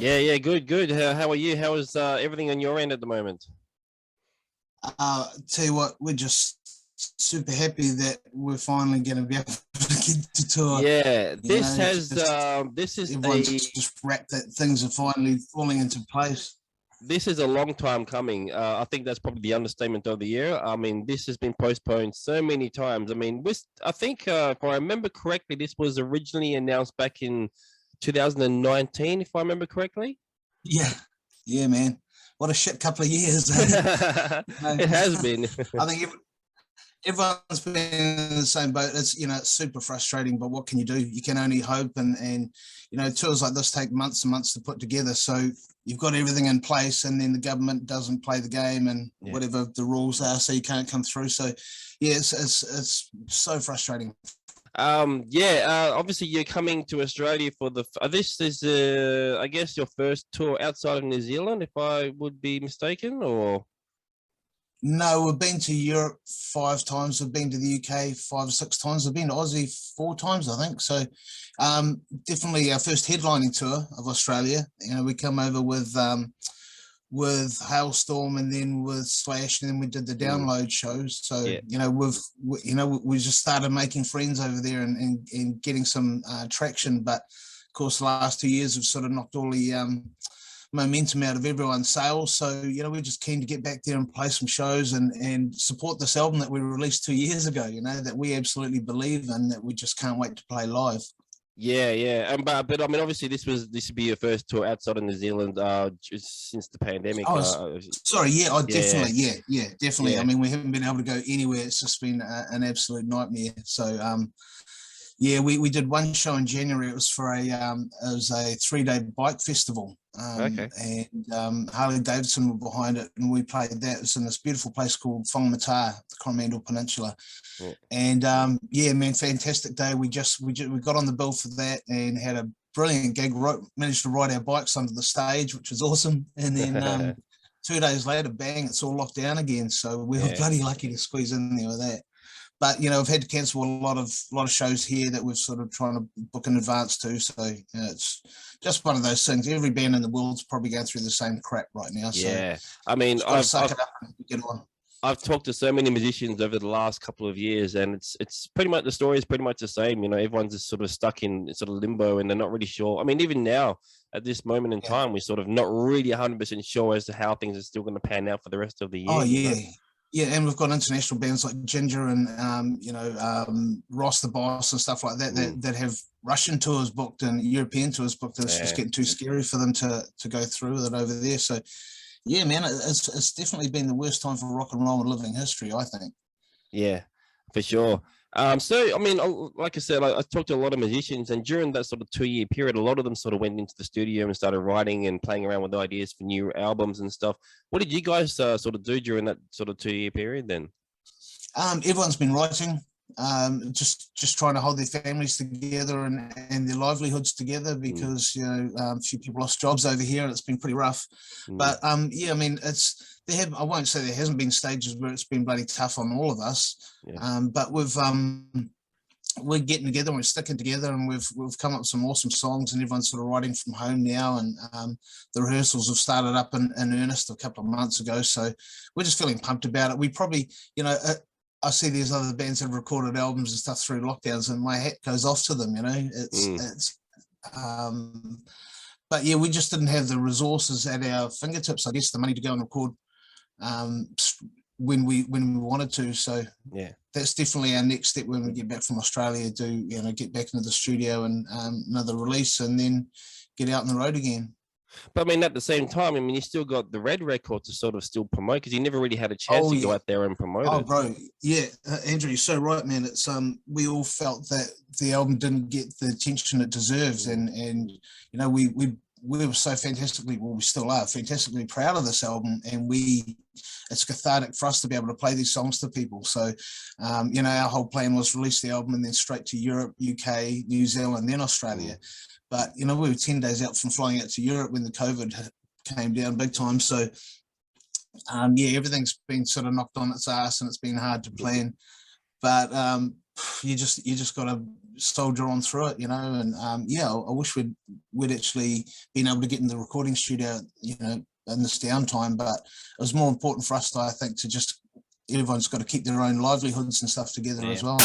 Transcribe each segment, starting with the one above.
Yeah, good, good. How are you? How is everything on your end at the moment? Tell you what, we're just super happy that we're finally going to be able to get to tour. Yeah, You know, just this is everyone's a just wrapped that things are finally falling into place. this is a long time coming. I think that's probably the understatement of the year. I mean, this has been postponed so many times. I mean, I think if I remember correctly, this was originally announced back in 2019, if I remember correctly. Yeah, yeah, man. What a shit couple of years. You know, It has been. I think everyone's been in the same boat. It's super frustrating, but what can you do? You can only hope, and tours like this take months and months to put together. So you've got everything in place, and then the government doesn't play the game, and Yeah. whatever the rules are, so you can't come through. So yeah, it's so frustrating. Obviously you're coming to Australia for this is I guess your first tour outside of New Zealand, if I would be mistaken, or No, we've been to Europe 5 times. We've been to the UK 5 or 6 times. We've been to Aussie 4 times, I think. So, definitely our first headlining tour of Australia. We come over with Hailstorm and then with Slash, and then we did the download shows. So, yeah. we just started making friends over there and getting some traction. But of course, the last 2 years have sort of knocked all the momentum out of everyone's sales. So, we're just keen to get back there and play some shows and support this album that we released 2 years ago, that we absolutely believe in, that we just can't wait to play live. Yeah. But I mean, obviously this would be your first tour outside of New Zealand, just since the pandemic. Oh, sorry. Yeah, definitely. Yeah, definitely. Yeah. I mean, we haven't been able to go anywhere. It's just been an absolute nightmare. So, yeah, we did one show in January. It was for a 3-day bike festival. Okay. And Harley Davidson were behind it, and we played that. It was in this beautiful place called Whangamata, the Coromandel Peninsula. Yeah. And yeah, man, fantastic day. We got on the bill for that and had a brilliant gig. Managed to ride our bikes under the stage, which was awesome. And then 2 days later, bang, it's all locked down again. So we were bloody lucky to squeeze in there with that. But I've had to cancel a lot of shows here that we're sort of trying to book in advance too. So it's just one of those things. Every band in the world's probably going through the same crap right now. Yeah, So I mean, I've suck it up and get on. I've talked to so many musicians over the last couple of years, and it's pretty much the story is pretty much the same. Everyone's just sort of stuck in sort of limbo, and they're not really sure. I mean, even now at this moment in time, we're sort of not really 100% sure as to how things are still going to pan out for the rest of the year. Oh yeah. Yeah, and we've got international bands like Ginger and Ross the Boss and stuff like that that have Russian tours booked and European tours booked. It's just getting too scary for them to go through with it over there. So, yeah, man, it's definitely been the worst time for rock and roll in living history, I think. Yeah, for sure. So I mean, like I said, I talked to a lot of musicians, and during that sort of 2-year period, a lot of them sort of went into the studio and started writing and playing around with ideas for new albums and stuff. What did you guys sort of do during that sort of 2-year period then? Everyone's been writing, just trying to hold their families together and their livelihoods together, because a few people lost jobs over here and it's been pretty rough. But yeah, I mean, I won't say there hasn't been stages where it's been bloody tough on all of us. But we're getting together and we're sticking together, and we've come up with some awesome songs, and everyone's sort of writing from home now, and the rehearsals have started up in earnest a couple of months ago. So we're just feeling pumped about it. We probably, I see these other bands that have recorded albums and stuff through lockdowns, and my hat goes off to them. But yeah, we just didn't have the resources at our fingertips, I guess, the money to go and record when we wanted to. So yeah, that's definitely our next step when we get back from Australia, to get back into the studio and another release, and then get out on the road again. But I mean, at the same time, I mean, you still got the Red record to sort of still promote, because you never really had a chance to go out there and promote it. Oh, bro, yeah, Andrew, you're so right, man. It's we all felt that the album didn't get the attention it deserves, and we were so fantastically, well, we still are fantastically proud of this album, and it's cathartic for us to be able to play these songs to people. So, our whole plan was release the album and then straight to Europe, UK, New Zealand, then Australia. But, we were 10 days out from flying out to Europe when the COVID came down big time. So, yeah, everything's been sort of knocked on its ass, and it's been hard to plan. But you just got to soldier on through it, and yeah, I wish we'd actually been able to get in the recording studio, in this downtime, but it was more important for us, I think, to just, everyone's got to keep their own livelihoods and stuff together as well.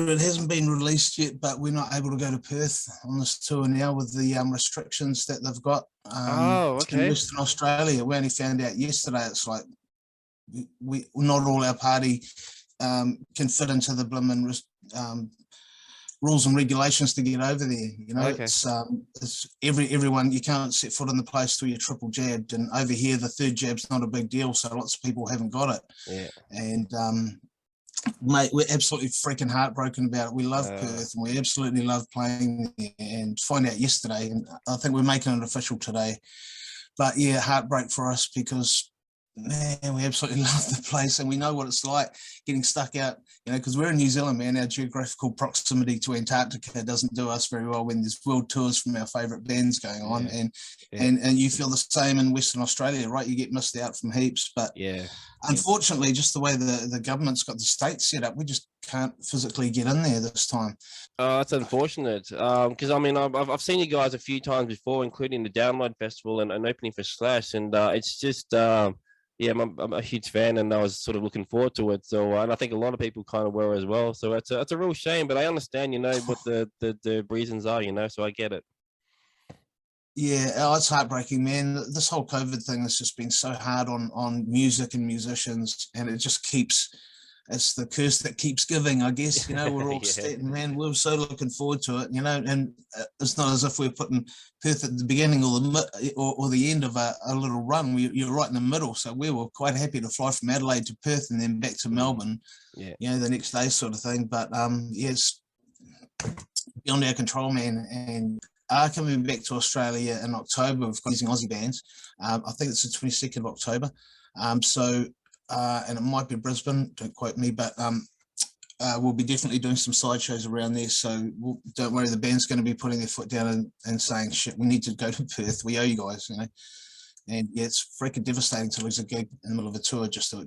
It hasn't been released yet, but we're not able to go to Perth on this tour now with the restrictions that they've got in Western Australia. We only found out yesterday. It's like we not all our party can fit into the blimmin' rules and regulations to get over there. It's everyone, you can't set foot in the place till you're triple jabbed, and over here the third jab's not a big deal, so lots of people haven't got it. And mate, we're absolutely freaking heartbroken about it. We love Perth, and we absolutely love playing there, and find out yesterday, and I think we're making it official today. But yeah, heartbreak for us, because man, we absolutely love the place, and we know what it's like getting stuck out, because we're in New Zealand, man. Our geographical proximity to Antarctica doesn't do us very well when there's world tours from our favourite bands going on, and you feel the same in Western Australia, right? You get missed out from heaps, but unfortunately, just the way the government's got the states set up, we just can't physically get in there this time. Oh, that's unfortunate. Because I mean, I've seen you guys a few times before, including the Download Festival and opening for Slash, and it's just yeah, I'm a huge fan, and I was sort of looking forward to it. So, and I think a lot of people kind of were as well. So it's a real shame, but I understand, what the reasons are, so I get it. Yeah, it's heartbreaking, man. This whole COVID thing has just been so hard on music and musicians, and it just it's the curse that keeps giving, I guess. We're all man, we're so looking forward to it, and it's not as if we're putting Perth at the beginning or the end of a little run. You're right in the middle, so we were quite happy to fly from Adelaide to Perth and then back to Melbourne, the next day sort of thing. But it's beyond our control, man, and coming back to Australia in October. We've got using Aussie bands. I think it's the 22nd of October. And it might be Brisbane, don't quote me, but we'll be definitely doing some side shows around there. So don't worry, the band's going to be putting their foot down and saying, shit, we need to go to Perth. We owe you guys, And yeah, it's freaking devastating to lose a gig in the middle of a tour, just a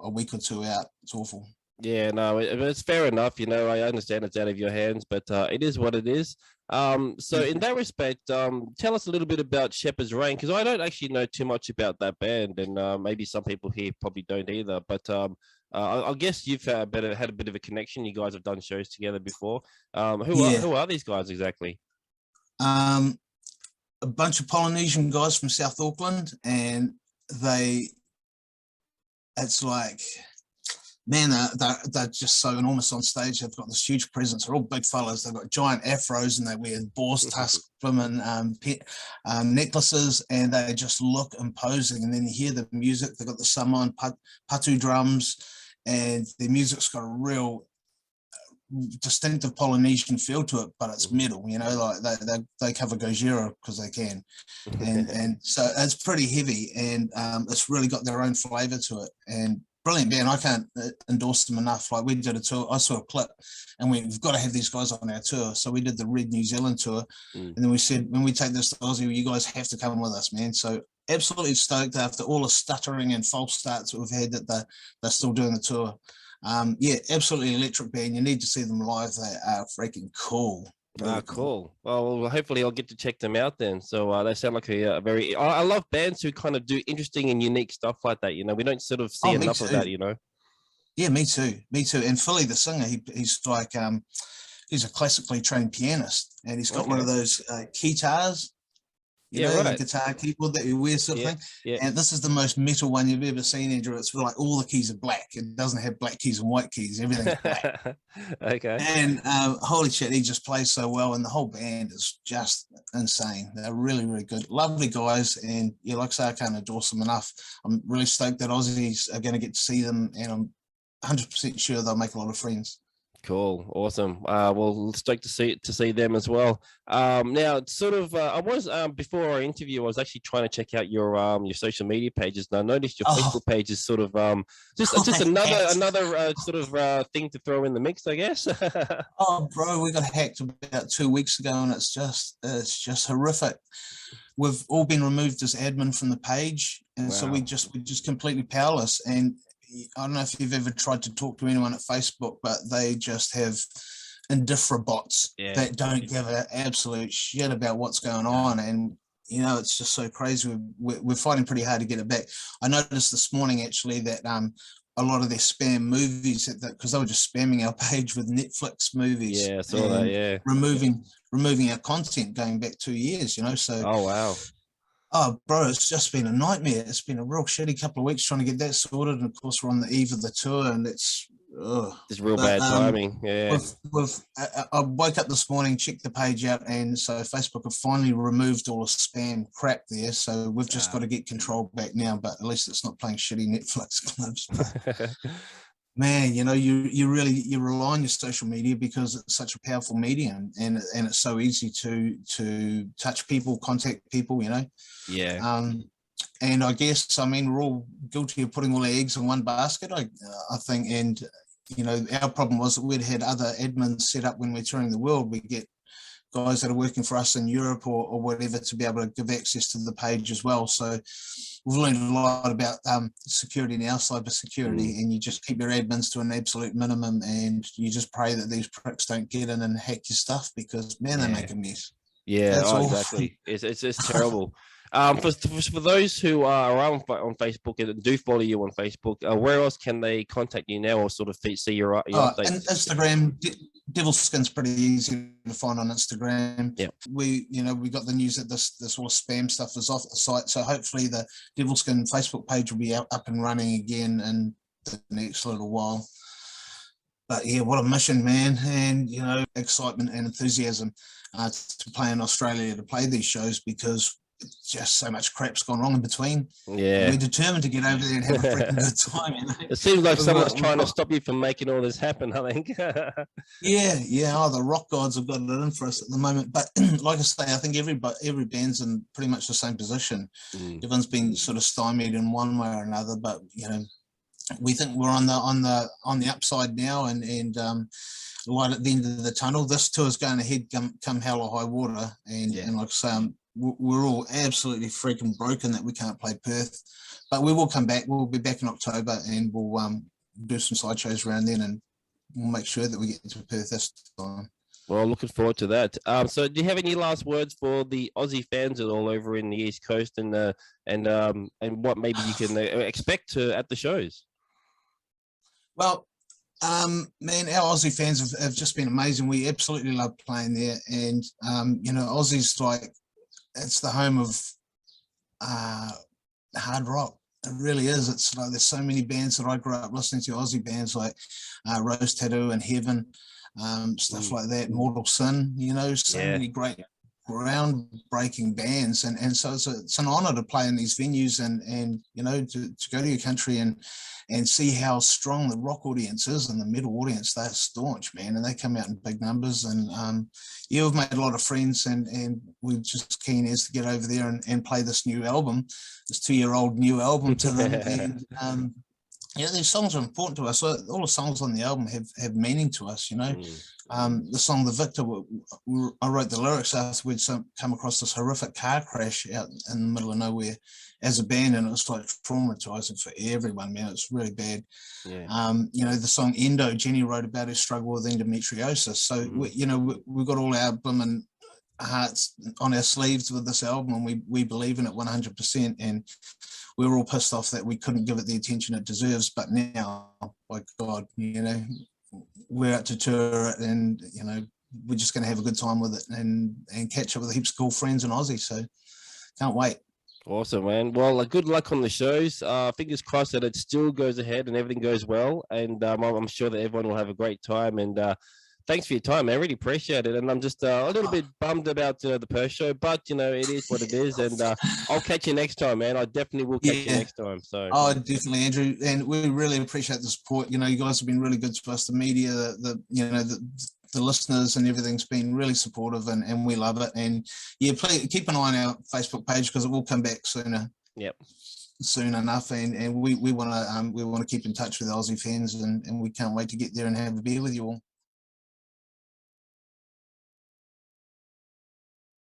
week or two out. It's awful. Yeah, no, it's fair enough. I understand it's out of your hands, but it is what it is. So in that respect, tell us a little bit about Shepherd's Reign, because I don't actually know too much about that band, and maybe some people here probably don't either. But I guess you've had a bit of a connection. You guys have done shows together before. Who are these guys exactly? A bunch of Polynesian guys from South Auckland, and it's like, man, they're just so enormous on stage. They've got this huge presence. They're all big fellas. They've got giant afros, and they wear boar's tusk necklaces, and they just look imposing. And then you hear the music. They've got the Samoan patu drums, and their music's got a real distinctive Polynesian feel to it, but it's metal. Like they cover Gojira because they can, and so it's pretty heavy, and it's really got their own flavour to it. And brilliant band. I can't endorse them enough. Like, we did a tour, I saw a clip, and we've got to have these guys on our tour. So we did the Red New Zealand tour, and then we said, when we take this to Aussie, you guys have to come with us, man. So absolutely stoked after all the stuttering and false starts that we've had, that they're still doing the tour. Yeah, absolutely electric band. You need to see them live. They are freaking cool. Cool. Well, hopefully I'll get to check them out then. So they sound like a very. I love bands who kind of do interesting and unique stuff like that. We don't sort of see enough of that. Yeah, me too. And Philly, the singer, he's like he's a classically trained pianist, and he's got one of those guitars. The guitar keyboard that you wear, sort of thing. Yeah. And this is the most metal one you've ever seen, Andrew. It's like all the keys are black. It doesn't have black keys and white keys. Everything's black. Okay. And holy shit, he just plays so well, and the whole band is just insane. They're really, really good, lovely guys. And yeah, like I say, I can't endorse them enough. I'm really stoked that Aussies are going to get to see them, and I'm 100% sure they'll make a lot of friends. Cool, awesome. Well, stoked to see them as well. Now, sort of, I was before our interview, I was actually trying to check out your social media pages, and I noticed your Facebook page is sort of just another sort of thing to throw in the mix, I guess. Oh, bro, we got hacked about 2 weeks ago, and it's just horrific. we've all been removed as admin from the page, and so Wow. we're just completely powerless. And I don't know if you've ever tried to talk to anyone at Facebook, but they just have indifferent bots that don't give an absolute shit about what's going on. And it's just so crazy. We're fighting pretty hard to get it back. I noticed this morning actually that a lot of their spam movies, because they were just spamming our page with Netflix movies. Yeah, I saw that. Yeah, removing our content going back 2 years. So. Oh wow. Oh, bro, it's just been a nightmare. It's been a real shitty couple of weeks trying to get that sorted, and of course we're on the eve of the tour, and it's Just real bad timing. Yeah. I woke up this morning, checked the page out, and so Facebook have finally removed all the spam crap there. So we've just got to get control back now. But at least it's not playing shitty Netflix clips. Man, you rely on your social media because it's such a powerful medium, and it's so easy to touch people, contact people. Yeah. And I guess, we're all guilty of putting all our eggs in one basket, I think. And, our problem was that we'd had other admins set up when we're touring the world. We get guys that are working for us in Europe or whatever to be able to give access to the page as well. So we've learned a lot about security now, cyber security, and you just keep your admins to an absolute minimum, and you just pray that these pricks don't get in and hack your stuff, because, man, they make a mess. Yeah, exactly. It's terrible. For those who are around on Facebook and do follow you on Facebook, where else can they contact you now or sort of see your updates? Instagram. Devilskin's pretty easy to find on Instagram. Yeah. We got the news that this all spam stuff is off the site, so hopefully the Devilskin Facebook page will be up and running again in the next little while. But yeah, what a mission, man, and excitement and enthusiasm to play in Australia, to play these shows, because just so much crap's gone wrong in between. Yeah, we're determined to get over there and have a freaking good time. It seems like someone's trying to stop you from making all this happen, I think. yeah. Oh, the rock gods have got it in for us at the moment. But like I say, I think every band's in pretty much the same position. Everyone's been sort of stymied in one way or another. But we think we're on the upside now, and light at the end of the tunnel. This tour's going ahead come hell or high water, and like I say, we're all absolutely freaking broken that we can't play Perth, but we will come back. We'll be back in October, and we'll do some side shows around then, and we'll make sure that we get to Perth this time. Well, looking forward to that. So do you have any last words for the Aussie fans all over in the East Coast, and what maybe you can expect at the shows? Well, man, our Aussie fans have just been amazing. We absolutely love playing there, and Aussie's like, it's the home of hard rock. It really is. It's like there's so many bands that I grew up listening to, Aussie bands like Rose Tattoo and Heaven, stuff like that, Mortal Sin, so many great groundbreaking bands, and so it's an honor to play in these venues, and to go to your country and see how strong the rock audience is and the metal audience. They're staunch, man, and they come out in big numbers, and we've made a lot of friends, and we're just keen as to get over there and play this new album, this 2-year-old new album to them. And these songs are important to us. All the songs on the album have meaning to us, The song The Victor, I wrote the lyrics after we'd come across this horrific car crash out in the middle of nowhere as a band, and it was like traumatizing for everyone, man. It's really bad. The song Endo, Jenny wrote about her struggle with endometriosis. So we've got all our blooming hearts on our sleeves with this album, and we believe in it 100%, and we were all pissed off that we couldn't give it the attention it deserves. But now, by God, we're out to tour it, and we're just going to have a good time with it, and catch up with heaps of cool friends in Aussie. So can't wait. Awesome, man. Well, good luck on the shows. Fingers crossed that it still goes ahead and everything goes well, and I'm sure that everyone will have a great time. And thanks for your time, man. I really appreciate it. And I'm just a little bit bummed about the Perth show, but it is what it is. And I'll catch you next time, man. I definitely will catch you next time. So definitely, Andrew. And we really appreciate the support. You guys have been really good to us. The media, the listeners and everything's been really supportive, and we love it. And please keep an eye on our Facebook page, because it will come back sooner. Soon enough, and we want to keep in touch with the Aussie fans, and we can't wait to get there and have a beer with you all.